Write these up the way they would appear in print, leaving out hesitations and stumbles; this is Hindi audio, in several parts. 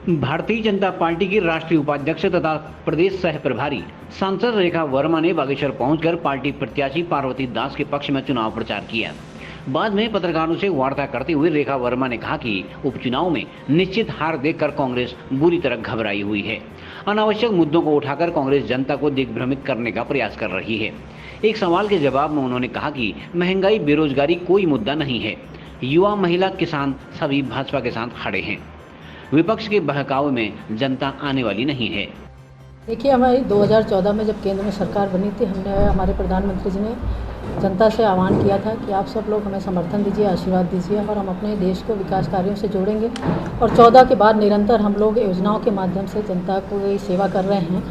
भारतीय जनता पार्टी की राष्ट्रीय उपाध्यक्ष तथा प्रदेश सह प्रभारी सांसद रेखा वर्मा ने बागेश्वर पहुंचकर पार्टी प्रत्याशी पार्वती दास के पक्ष में चुनाव प्रचार किया। बाद में पत्रकारों से वार्ता करते हुए रेखा वर्मा ने कहा कि उपचुनाव में निश्चित हार देखकर कांग्रेस बुरी तरह घबराई हुई है। अनावश्यक मुद्दों को उठाकर कांग्रेस जनता को दिग्भ्रमित करने का प्रयास कर रही है। एक सवाल के जवाब में उन्होंने कहा कि महंगाई, बेरोजगारी कोई मुद्दा नहीं है। युवा, महिला, किसान सभी भाजपा के साथ खड़े हैं। विपक्ष के बहकावे में जनता आने वाली नहीं है। देखिए, हमारी 2014 में जब केंद्र में सरकार बनी थी, हमने हमारे प्रधानमंत्री जी ने जनता से आह्वान किया था कि आप सब लोग हमें समर्थन दीजिए, आशीर्वाद दीजिए और हम अपने देश को विकास कार्यों से जोड़ेंगे। और 14 के बाद निरंतर हम लोग योजनाओं के माध्यम से जनता को सेवा कर रहे हैं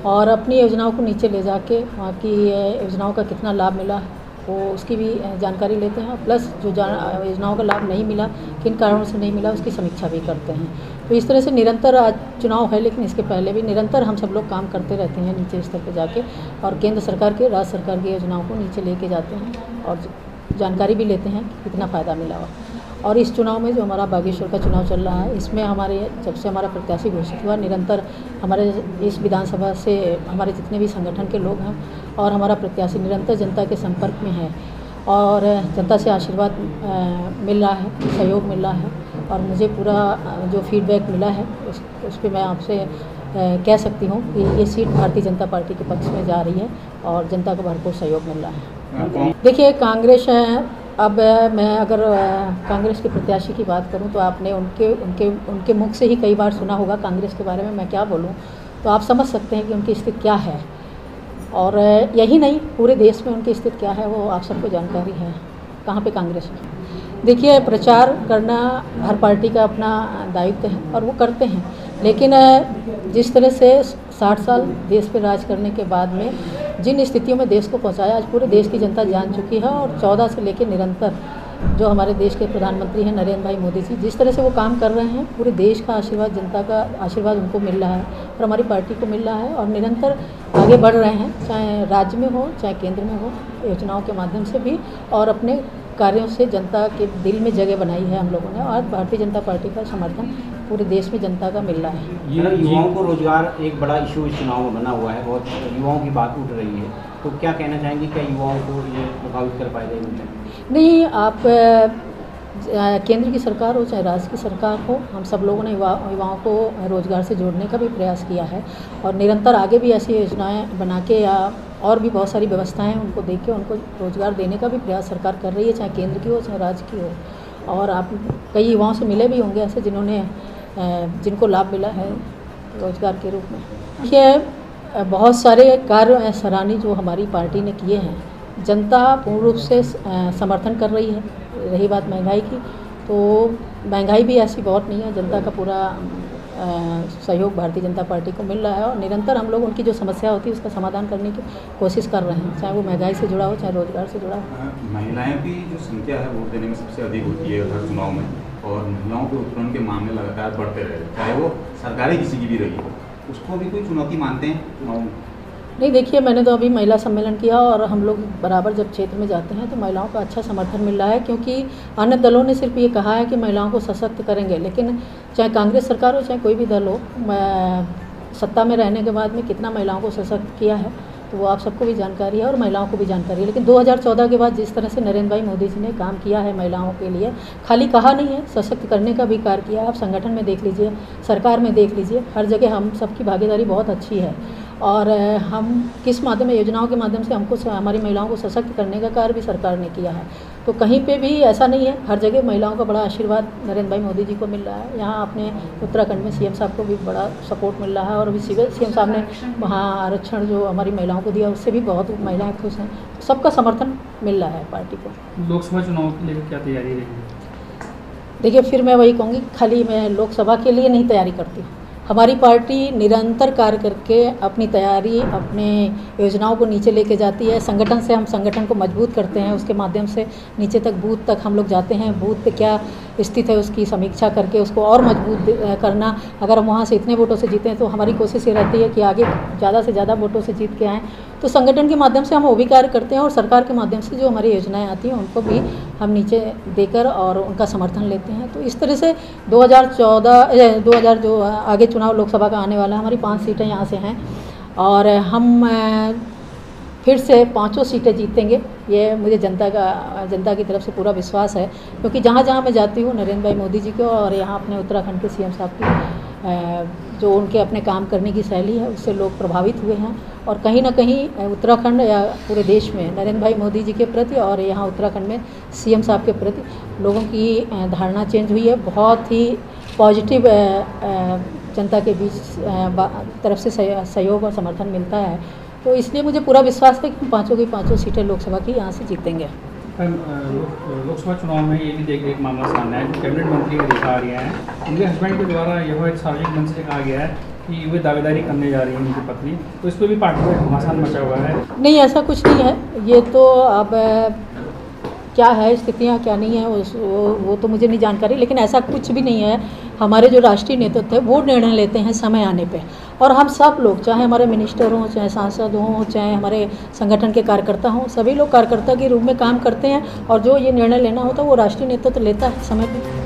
और अपनी योजनाओं को नीचे ले जाके वहाँ की योजनाओं का कितना लाभ मिला वो उसकी भी जानकारी लेते हैं, प्लस जो योजनाओं का लाभ नहीं मिला, किन कारणों से नहीं मिला, उसकी समीक्षा भी करते हैं। तो इस तरह से निरंतर, आज चुनाव है लेकिन इसके पहले भी निरंतर हम सब लोग काम करते रहते हैं नीचे स्तर पर जाके और केंद्र सरकार के, राज्य सरकार की योजनाओं को नीचे लेके जाते हैं और जानकारी भी लेते हैं कि कितना फ़ायदा मिला हुआ। और इस चुनाव में जो हमारा बागेश्वर का चुनाव चल रहा है, इसमें हमारे जब से हमारा प्रत्याशी घोषित हुआ, निरंतर हमारे इस विधानसभा से हमारे जितने भी संगठन के लोग हैं और हमारा प्रत्याशी निरंतर जनता के संपर्क में है और जनता से आशीर्वाद मिल रहा है, सहयोग मिल रहा है और मुझे पूरा जो फीडबैक मिला है उस पर मैं आपसे कह सकती हूँ कि ये सीट भारतीय जनता पार्टी के पक्ष में जा रही है और जनता को भरपूर सहयोग मिल रहा है। देखिए, कांग्रेस अब मैं अगर कांग्रेस के प्रत्याशी की बात करूं तो आपने उनके मुख से ही कई बार सुना होगा कांग्रेस के बारे में, मैं क्या बोलूं, तो आप समझ सकते हैं कि उनकी स्थिति क्या है। और यही नहीं, पूरे देश में उनकी स्थिति क्या है वो आप सबको जानकारी है। कहाँ पे कांग्रेस है? देखिए, प्रचार करना हर पार्टी का अपना दायित्व है और वो करते हैं, लेकिन जिस तरह से 60 साल देश पे राज करने के बाद में जिन स्थितियों में देश को पहुंचाया, आज पूरे देश की जनता जान चुकी है। और 14 से लेकर निरंतर जो हमारे देश के प्रधानमंत्री हैं नरेंद्र भाई मोदी जी, जिस तरह से वो काम कर रहे हैं, पूरे देश का आशीर्वाद, जनता का आशीर्वाद उनको मिल रहा है और हमारी पार्टी को मिल रहा है और निरंतर आगे बढ़ रहे हैं, चाहे राज्य में हो चाहे केंद्र में हो, योजनाओं के माध्यम से भी और अपने कार्यों से जनता के दिल में जगह बनाई है हम लोगों ने। और भारतीय जनता पार्टी का समर्थन पूरे देश में जनता का मिल रहा है। युवाओं को रोजगार एक बड़ा इशू इस चुनाव में बना हुआ है और युवाओं की बात उठ रही है, तो क्या कहना चाहेंगे, क्या युवाओं को ये प्रभावित कर पाएगा? नहीं, आप केंद्र की सरकार हो चाहे राज्य की सरकार हो, हम सब लोगों ने युवाओं को रोज़गार से जोड़ने का भी प्रयास किया है और निरंतर आगे भी ऐसी योजनाएं बना के या और भी बहुत सारी व्यवस्थाएं उनको दे के उनको रोज़गार देने का भी प्रयास सरकार कर रही है, चाहे केंद्र की हो चाहे राज्य की हो। और आप कई युवाओं से मिले भी होंगे ऐसे जिनको लाभ मिला है रोज़गार के रूप में। देखिए, बहुत सारे कार्य सराहनीय जो हमारी पार्टी ने किए हैं, जनता पूर्ण रूप से समर्थन कर रही है। रही बात महंगाई की, तो महंगाई भी ऐसी बहुत नहीं है, जनता का पूरा सहयोग भारतीय जनता पार्टी को मिल रहा है और निरंतर हम लोग उनकी जो समस्या होती है उसका समाधान करने की कोशिश कर रहे हैं, चाहे वो महंगाई से जुड़ा हो चाहे रोजगार से जुड़ा हो। महिलाएं की जो संख्या है वोट देने में सबसे अधिक होती है हर चुनाव में और महिलाओं के उत्पीड़न के मामले लगातार बढ़ते रहे, चाहे वो सरकारी किसी की भी रही हो, उसको भी कोई चुनौती मानते हैं चुनाव में? नहीं, देखिए, मैंने तो अभी महिला सम्मेलन किया और हम लोग बराबर जब क्षेत्र में जाते हैं तो महिलाओं का अच्छा समर्थन मिल रहा है, क्योंकि अन्य दलों ने सिर्फ ये कहा है कि महिलाओं को सशक्त करेंगे, लेकिन चाहे कांग्रेस सरकार हो चाहे कोई भी दल हो, सत्ता में रहने के बाद में कितना महिलाओं को सशक्त किया है तो वो आप सबको भी जानकारी है और महिलाओं को भी जानकारी है। लेकिन 2014 के बाद जिस तरह से नरेंद्र भाई मोदी जी ने काम किया है महिलाओं के लिए, खाली कहा नहीं है, सशक्त करने का भी कार्य किया। आप संगठन में देख लीजिए, सरकार में देख लीजिए, हर जगह हम सबकी भागीदारी बहुत अच्छी है और हम किस माध्यम में, योजनाओं के माध्यम से हमको हमारी महिलाओं को सशक्त करने का कार्य भी सरकार ने किया है। तो कहीं पे भी ऐसा नहीं है, हर जगह महिलाओं का बड़ा आशीर्वाद नरेंद्र भाई मोदी जी को मिल रहा है। यहाँ अपने उत्तराखंड में सीएम साहब को भी बड़ा सपोर्ट मिल रहा है और अभी सीएम साहब ने वहाँ आरक्षण जो हमारी महिलाओं को दिया उससे भी बहुत महिलाएं खुश हैं। सबका समर्थन मिल रहा है पार्टी को। लोकसभा चुनाव के लिए क्या तैयारी रहेगी? देखिए, फिर मैं वही कहूँगी, खाली मैं लोकसभा के लिए नहीं तैयारी करती हूँ। हमारी पार्टी निरंतर कार्य करके अपनी तैयारी, अपने योजनाओं को नीचे लेके जाती है। संगठन से हम संगठन को मजबूत करते हैं, उसके माध्यम से नीचे तक, बूथ तक हम लोग जाते हैं। बूथ पे क्या स्थित है उसकी समीक्षा करके उसको और मजबूत करना। अगर हम वहाँ से इतने वोटों से जीते हैं तो हमारी कोशिश ये रहती है कि आगे ज़्यादा से ज़्यादा वोटों से जीत के आएँ। तो संगठन के माध्यम से हम वो भी कार्य करते हैं और सरकार के माध्यम से जो हमारी योजनाएं आती हैं उनको भी हम नीचे देकर और उनका समर्थन लेते हैं। तो इस तरह से 2014 जो आगे चुनाव लोकसभा का आने वाला है, हमारी 5 सीटें यहाँ से हैं और हम फिर से 5 सीटें जीतेंगे, ये मुझे जनता की तरफ से पूरा विश्वास है। क्योंकि जहाँ जहाँ मैं जाती हूँ नरेंद्र भाई मोदी जी को और यहाँ अपने उत्तराखंड के सीएम साहब की जो उनके अपने काम करने की शैली है उससे लोग प्रभावित हुए हैं। और कहीं ना कहीं उत्तराखंड या पूरे देश में नरेंद्र भाई मोदी जी के प्रति और यहाँ उत्तराखंड में सीएम साहब के प्रति लोगों की धारणा चेंज हुई है। बहुत ही पॉजिटिव जनता के बीच तरफ से सहयोग और समर्थन मिलता है। तो इसलिए मुझे पूरा विश्वास है कि हम 5 की 5 सीटें लोकसभा की यहाँ से जीतेंगे। लोकसभा चुनाव में ये भी एक मामला सामने है, जो कैबिनेट मंत्री को देखा गया है, उनके हस्बैंड के द्वारा यह एक सार्वजनिक मंच से कहा गया है कि वे दावेदारी करने जा रही है उनकी पत्नी, तो इस पर भी पार्टी में घमासान मचा हुआ है। नहीं, ऐसा कुछ नहीं है। ये तो अब क्या है, स्थितियाँ क्या नहीं है वो तो मुझे नहीं जानकारी, लेकिन ऐसा कुछ भी नहीं है। हमारे जो राष्ट्रीय नेतृत्व है वो निर्णय लेते हैं समय आने पे, और हम सब लोग, चाहे हमारे मिनिस्टर हों, चाहे सांसद हों, चाहे हमारे संगठन के कार्यकर्ता हों, सभी लोग कार्यकर्ता के रूप में काम करते हैं और जो ये निर्णय लेना होता है वो राष्ट्रीय नेतृत्व लेता है समय पर।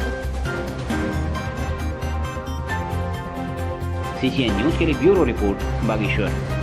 CCN न्यूज़ के लिए ब्यूरो रिपोर्ट बागेश्वर।